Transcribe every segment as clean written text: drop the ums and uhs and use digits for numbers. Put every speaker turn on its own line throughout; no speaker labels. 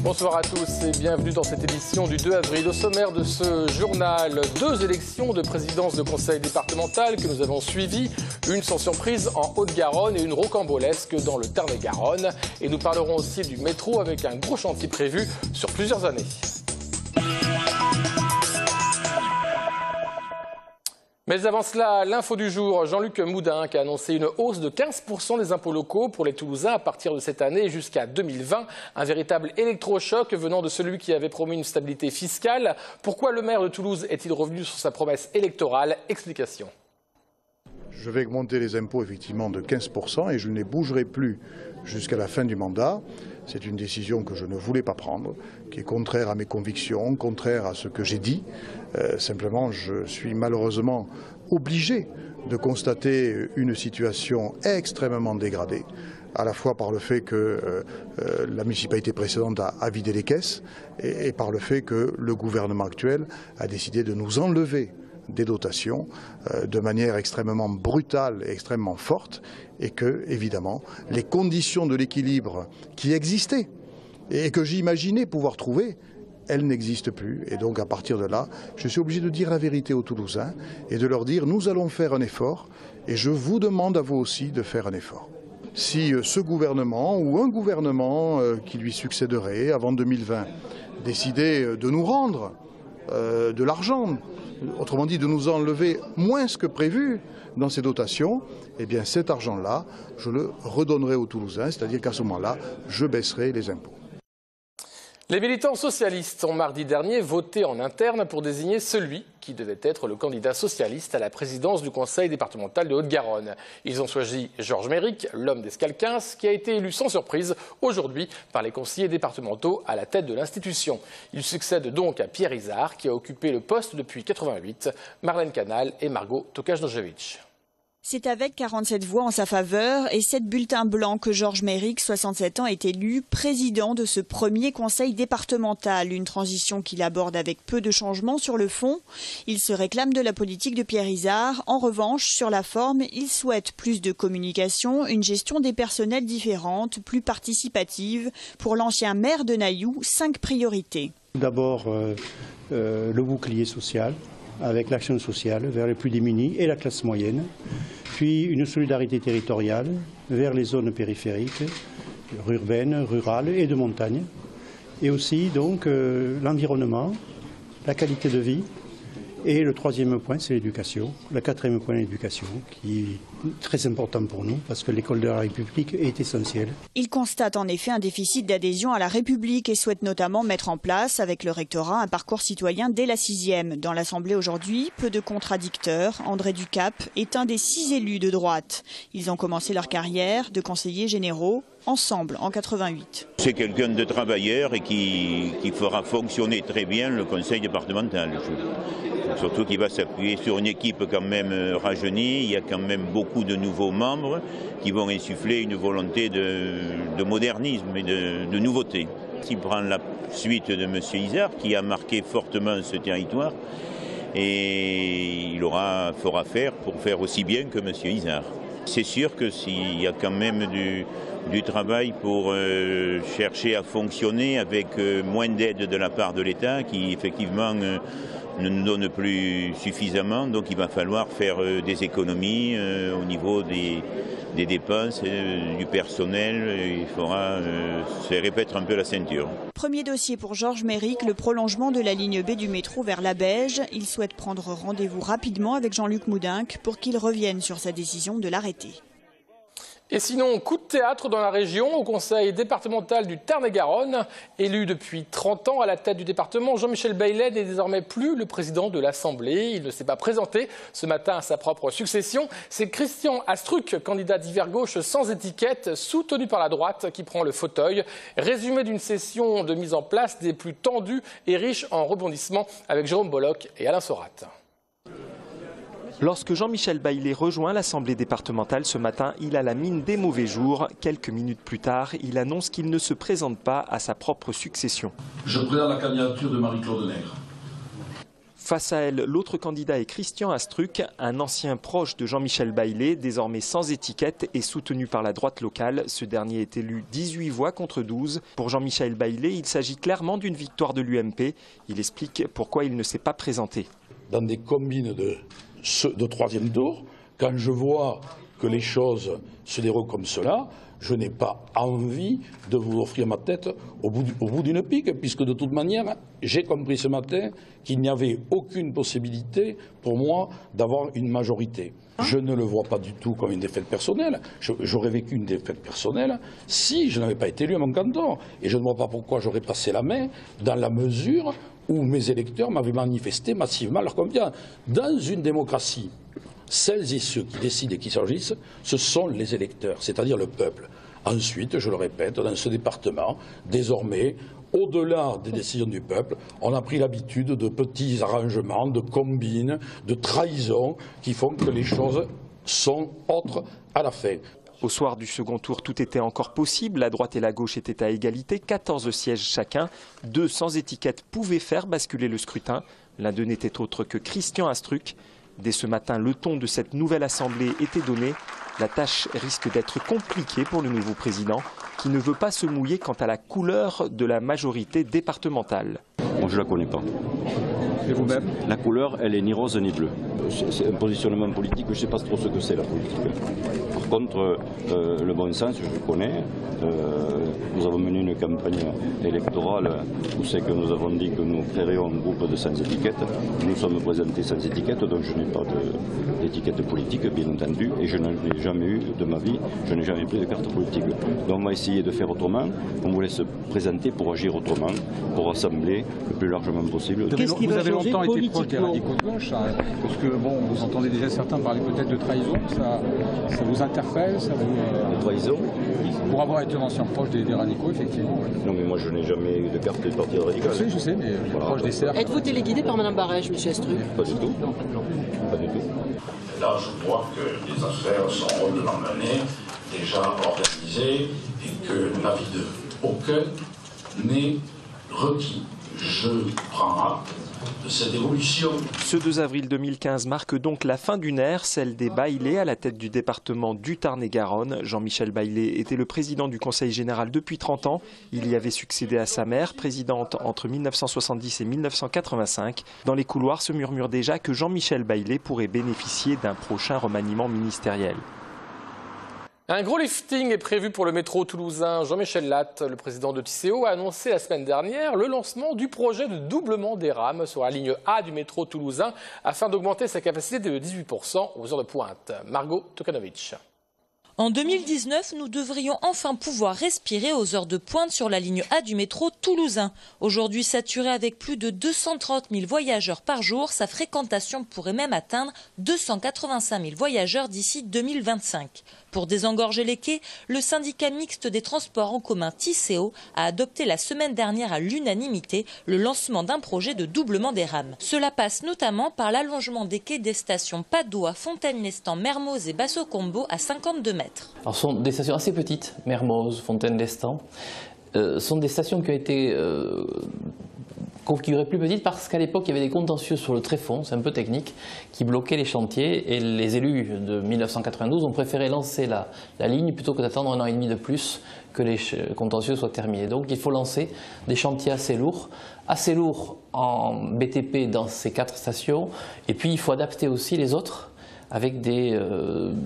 Bonsoir à tous et bienvenue dans cette édition du 2 avril. Au sommaire de ce journal, 2 élections de présidence de conseil départemental que nous avons suivies. Une sans surprise en Haute-Garonne et une rocambolesque dans le Tarn-et-Garonne. Et nous parlerons aussi du métro avec un gros chantier prévu sur plusieurs années. Mais avant cela, l'info du jour, Jean-Luc Moudenc a annoncé une hausse de 15% des impôts locaux pour les Toulousains à partir de cette année jusqu'à 2020. Un véritable électrochoc venant de celui qui avait promis une stabilité fiscale. Pourquoi le maire de Toulouse est-il revenu sur sa promesse électorale? Explication.
Je vais augmenter les impôts effectivement de 15% et je ne les bougerai plus jusqu'à la fin du mandat. C'est une décision que je ne voulais pas prendre, qui est contraire à mes convictions, contraire à ce que j'ai dit. Simplement, je suis malheureusement obligé de constater une situation extrêmement dégradée, à la fois par le fait que la municipalité précédente a vidé les caisses et par le fait que le gouvernement actuel a décidé de nous enlever des dotations de manière extrêmement brutale et extrêmement forte et que, évidemment, les conditions de l'équilibre qui existaient et que j'imaginais pouvoir trouver, elles n'existent plus. Et donc, à partir de là, je suis obligé de dire la vérité aux Toulousains et de leur dire nous allons faire un effort et je vous demande à vous aussi de faire un effort. Si ce gouvernement ou un gouvernement qui lui succéderait avant 2020 décidait de nous rendre de l'argent, autrement dit de nous enlever moins que prévu dans ces dotations, eh bien cet argent-là, je le redonnerai aux Toulousains, c'est-à-dire qu'à ce moment-là, je baisserai les impôts.
Les militants socialistes ont mardi dernier voté en interne pour désigner celui qui devait être le candidat socialiste à la présidence du conseil départemental de Haute-Garonne. Ils ont choisi Georges Méric, l'homme d'Escalquins, qui a été élu sans surprise aujourd'hui par les conseillers départementaux à la tête de l'institution. Il succède donc à Pierre Izard, qui a occupé le poste depuis 88, Marlène Canal et Margot Tokash-Nojevic.
C'est avec 47 voix en sa faveur et 7 bulletins blancs que Georges Méric, 67 ans, est élu président de ce premier conseil départemental. Une transition qu'il aborde avec peu de changements sur le fond. Il se réclame de la politique de Pierre Izard. En revanche, sur la forme, il souhaite plus de communication, une gestion des personnels différente, plus participative. Pour l'ancien maire de Nailloux, 5 priorités.
D'abord, le bouclier social, avec l'action sociale vers les plus démunis et la classe moyenne, puis une solidarité territoriale vers les zones périphériques, urbaines, rurales et de montagne, et aussi donc l'environnement, la qualité de vie, et le troisième point c'est l'éducation, le quatrième point l'éducation, qui est très important pour nous parce que l'école de la République est essentielle.
Il constate en effet un déficit d'adhésion à la République et souhaite notamment mettre en place avec le rectorat un parcours citoyen dès la 6e. Dans l'Assemblée aujourd'hui, peu de contradicteurs. André Ducap est un des 6 élus de droite. Ils ont commencé leur carrière de conseillers généraux ensemble en 88.
C'est quelqu'un de travailleur et qui fera fonctionner très bien le conseil départemental. Surtout qu'il va s'appuyer sur une équipe quand même rajeunie. Il y a quand même beaucoup de nouveaux membres qui vont insuffler une volonté de modernisme et de nouveauté. Il prend la suite de M. Izard qui a marqué fortement ce territoire et il fera faire pour faire aussi bien que M. Izard. C'est sûr que s'il y a quand même du travail pour chercher à fonctionner avec moins d'aide de la part de l'État qui effectivement ne nous donne plus suffisamment, donc il va falloir faire des économies au niveau des dépenses, du personnel, il faudra se répéter un peu la ceinture.
Premier dossier pour Georges Méric, le prolongement de la ligne B du métro vers la Beige. Il souhaite prendre rendez-vous rapidement avec Jean-Luc Moudenc pour qu'il revienne sur sa décision de l'arrêter.
Et sinon, coup de théâtre dans la région, au conseil départemental du Tarn-et-Garonne. Élu depuis 30 ans à la tête du département, Jean-Michel Baillet n'est désormais plus le président de l'Assemblée. Il ne s'est pas présenté ce matin à sa propre succession. C'est Christian Astruc, candidat d'hiver gauche sans étiquette, soutenu par la droite, qui prend le fauteuil. Résumé d'une session de mise en place des plus tendues et riches en rebondissements avec Jérôme Bolloc et Alain Sorat.
Lorsque Jean-Michel Baillet rejoint l'Assemblée départementale ce matin, il a la mine des mauvais jours. Quelques minutes plus tard, il annonce qu'il ne se présente pas à sa propre succession.
Je présente la candidature de Marie-Claude Nègre.
Face à elle, l'autre candidat est Christian Astruc, un ancien proche de Jean-Michel Baillet, désormais sans étiquette et soutenu par la droite locale. Ce dernier est élu 18 voix contre 12. Pour Jean-Michel Baillet, il s'agit clairement d'une victoire de l'UMP. Il explique pourquoi il ne s'est pas présenté.
Dans des combines de troisième tour, quand je vois que les choses se déroulent comme cela, je n'ai pas envie de vous offrir ma tête au bout d'une pique, puisque de toute manière, j'ai compris ce matin qu'il n'y avait aucune possibilité pour moi d'avoir une majorité. Je ne le vois pas du tout comme une défaite personnelle. J'aurais vécu une défaite personnelle si je n'avais pas été élu à mon canton. Et je ne vois pas pourquoi j'aurais passé la main dans la mesure où mes électeurs m'avaient manifesté massivement leur confiance. Dans une démocratie, celles et ceux qui décident et qui s'agissent, ce sont les électeurs, c'est-à-dire le peuple. Ensuite, je le répète, dans ce département, désormais, au-delà des décisions du peuple, on a pris l'habitude de petits arrangements, de combines, de trahisons qui font que les choses sont autres à la fin.
Au soir du second tour, tout était encore possible. La droite et la gauche étaient à égalité, 14 sièges chacun. 2 sans étiquette pouvaient faire basculer le scrutin. L'un d'eux n'était autre que Christian Astruc. Dès ce matin, le ton de cette nouvelle assemblée était donné. La tâche risque d'être compliquée pour le nouveau président, qui ne veut pas se mouiller quant à la couleur de la majorité départementale.
Moi, je ne la connais pas.
Et vous-même?
La couleur, elle est ni rose ni bleue. C'est un positionnement politique, je ne sais pas trop ce que c'est la politique. Par contre, le bon sens, je le connais. Nous avons mené une campagne électorale où c'est que nous avons dit que nous créerions un groupe de sans étiquette. Nous sommes présentés sans étiquette, donc je n'ai pas d'étiquette politique, bien entendu, et je n'ai jamais eu de ma vie, je n'ai jamais pris de carte politique. Donc on va essayer de faire autrement. On voulait se présenter pour agir autrement, pour rassembler le plus largement possible.
Vous avez longtemps été proche des radicaux de gauche, hein, parce que bon, vous entendez déjà certains parler peut-être de trahison, ça vous interpelle, ça vous...
De trahison?
Pour avoir été un ancien proche des radicaux, effectivement.
Non, mais moi je n'ai jamais eu de carte du Parti radical.
Je sais, mais voilà. Proche des cercles.
Êtes-vous téléguidé par Mme Barège, M. Astruc?
Pas du tout. Pas du tout.
Là, je crois que les affaires sont rondement menées, déjà organisées, et que l'avis de aucun n'est requis. Je prends acte de cette évolution.
Ce 2 avril 2015 marque donc la fin d'une ère, celle des Baillet à la tête du département du Tarn-et-Garonne. Jean-Michel Baillet était le président du Conseil général depuis 30 ans. Il y avait succédé à sa mère, présidente entre 1970 et 1985. Dans les couloirs se murmure déjà que Jean-Michel Baillet pourrait bénéficier d'un prochain remaniement ministériel.
Un gros lifting est prévu pour le métro toulousain. Jean-Michel Latte, le président de Tisséo, a annoncé la semaine dernière le lancement du projet de doublement des rames sur la ligne A du métro toulousain afin d'augmenter sa capacité de 18% aux heures de pointe. Margot Tokanovic.
En 2019, nous devrions enfin pouvoir respirer aux heures de pointe sur la ligne A du métro toulousain. Aujourd'hui saturée avec plus de 230 000 voyageurs par jour, sa fréquentation pourrait même atteindre 285 000 voyageurs d'ici 2025. Pour désengorger les quais, le syndicat mixte des transports en commun Tisséo a adopté la semaine dernière à l'unanimité le lancement d'un projet de doublement des rames. Cela passe notamment par l'allongement des quais des stations Padoue, Fontaine-Lestan, Mermoz et Basso-Combo à 52 mètres.
Alors, ce sont des stations assez petites, Mermoz, Fontaine-Lestan, sont des stations qui ont été configurées plus petites parce qu'à l'époque, il y avait des contentieux sur le tréfonds, c'est un peu technique, qui bloquaient les chantiers et les élus de 1992 ont préféré lancer la ligne plutôt que d'attendre 1 an et demi de plus que les contentieux soient terminés. Donc il faut lancer des chantiers assez lourds en BTP dans ces 4 stations, et puis il faut adapter aussi les autres avec des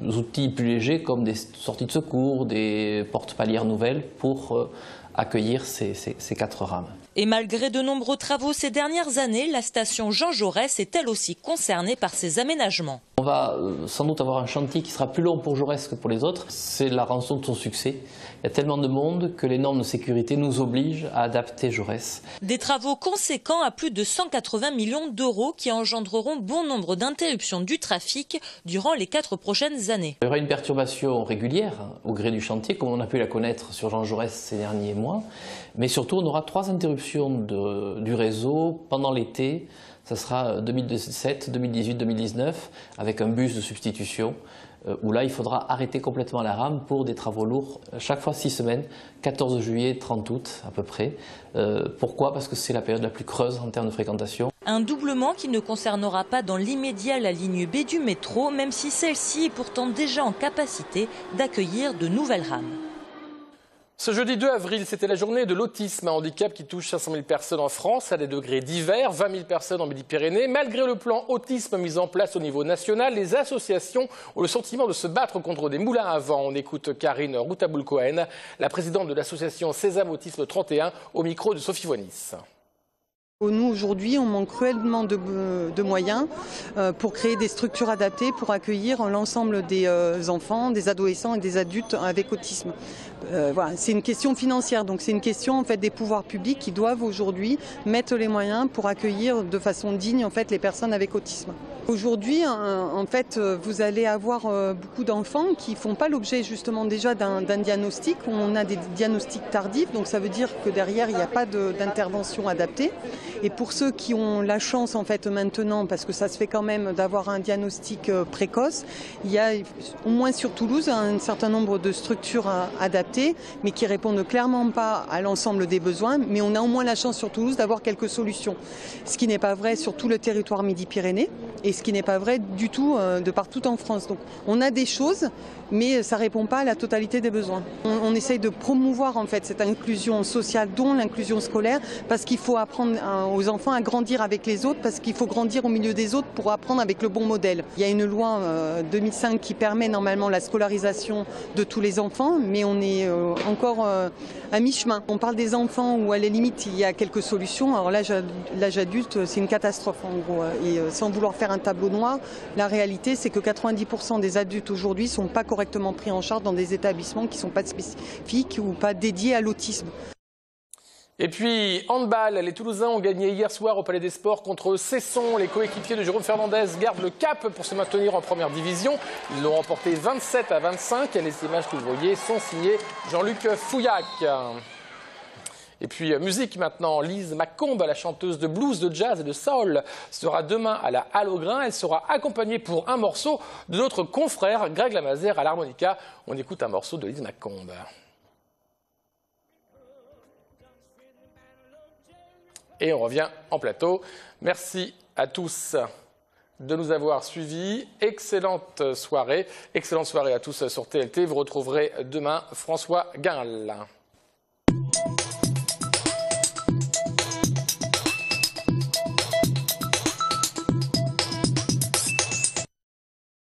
outils plus légers comme des sorties de secours, des porte-palières nouvelles pour accueillir ces 4 rames.
Et malgré de nombreux travaux ces dernières années, la station Jean Jaurès est elle aussi concernée par ces aménagements.
On va sans doute avoir un chantier qui sera plus long pour Jaurès que pour les autres. C'est la rançon de son succès. Il y a tellement de monde que les normes de sécurité nous obligent à adapter Jaurès.
Des travaux conséquents à plus de 180 millions d'euros qui engendreront bon nombre d'interruptions du trafic durant les 4 prochaines années.
Il y aura une perturbation régulière au gré du chantier, comme on a pu la connaître sur Jean Jaurès ces derniers mois. Mais surtout, on aura 3 interruptions du réseau pendant l'été ça sera 2017, 2018, 2019, avec un bus de substitution, où là il faudra arrêter complètement la rame pour des travaux lourds, chaque fois 6 semaines, 14 juillet, 30 août à peu près. Pourquoi? Parce que c'est la période la plus creuse en termes de fréquentation.
Un doublement qui ne concernera pas dans l'immédiat la ligne B du métro, même si celle-ci est pourtant déjà en capacité d'accueillir de nouvelles rames.
Ce jeudi 2 avril, c'était la journée de l'autisme, un handicap qui touche 500 000 personnes en France à des degrés divers, 20 000 personnes en Midi-Pyrénées. Malgré le plan autisme mis en place au niveau national, les associations ont le sentiment de se battre contre des moulins à vent. On écoute Karine Routaboul-Cohen, la présidente de l'association Sésame Autisme 31, au micro de Sophie Vonis.
Nous, aujourd'hui, on manque cruellement de moyens pour créer des structures adaptées pour accueillir l'ensemble des enfants, des adolescents et des adultes avec autisme. Voilà, c'est une question financière, donc c'est une question en fait, des pouvoirs publics qui doivent aujourd'hui mettre les moyens pour accueillir de façon digne en fait, les personnes avec autisme. Aujourd'hui, en fait, vous allez avoir beaucoup d'enfants qui ne font pas l'objet justement déjà d'un diagnostic. On a des diagnostics tardifs, donc ça veut dire que derrière, il n'y a pas d'intervention adaptée. Et pour ceux qui ont la chance en fait maintenant, parce que ça se fait quand même d'avoir un diagnostic précoce, il y a au moins sur Toulouse un certain nombre de structures adaptées, mais qui répondent clairement pas à l'ensemble des besoins. Mais on a au moins la chance sur Toulouse d'avoir quelques solutions. Ce qui n'est pas vrai sur tout le territoire Midi-Pyrénées et ce qui n'est pas vrai du tout de partout en France. Donc on a des choses, mais ça ne répond pas à la totalité des besoins. On essaye de promouvoir en fait cette inclusion sociale, dont l'inclusion scolaire, parce qu'il faut apprendre aux enfants à grandir avec les autres, parce qu'il faut grandir au milieu des autres pour apprendre avec le bon modèle. Il y a une loi 2005 qui permet normalement la scolarisation de tous les enfants, mais on est encore à mi-chemin. On parle des enfants où à la limite il y a quelques solutions. Alors l'âge adulte, c'est une catastrophe en gros. Et sans vouloir faire un tableau noir, la réalité c'est que 90% des adultes aujourd'hui ne sont pas correctement pris en charge dans des établissements qui ne sont pas spécifiques ou pas dédiés à l'autisme.
Et puis, handball, les Toulousains ont gagné hier soir au Palais des Sports contre Cesson. Les coéquipiers de Jérôme Fernandez gardent le cap pour se maintenir en première division. Ils l'ont remporté 27-25 et les images que vous voyez sont signées Jean-Luc Fouillac. Et puis, musique maintenant. Lise Macombe, la chanteuse de blues, de jazz et de soul, sera demain à la Halle au Grain. Elle sera accompagnée pour un morceau de notre confrère Greg Lamazère à l'harmonica. On écoute un morceau de Lise Macombe. Et on revient en plateau. Merci à tous de nous avoir suivis. Excellente soirée à tous sur TLT. Vous retrouverez demain François Guinal.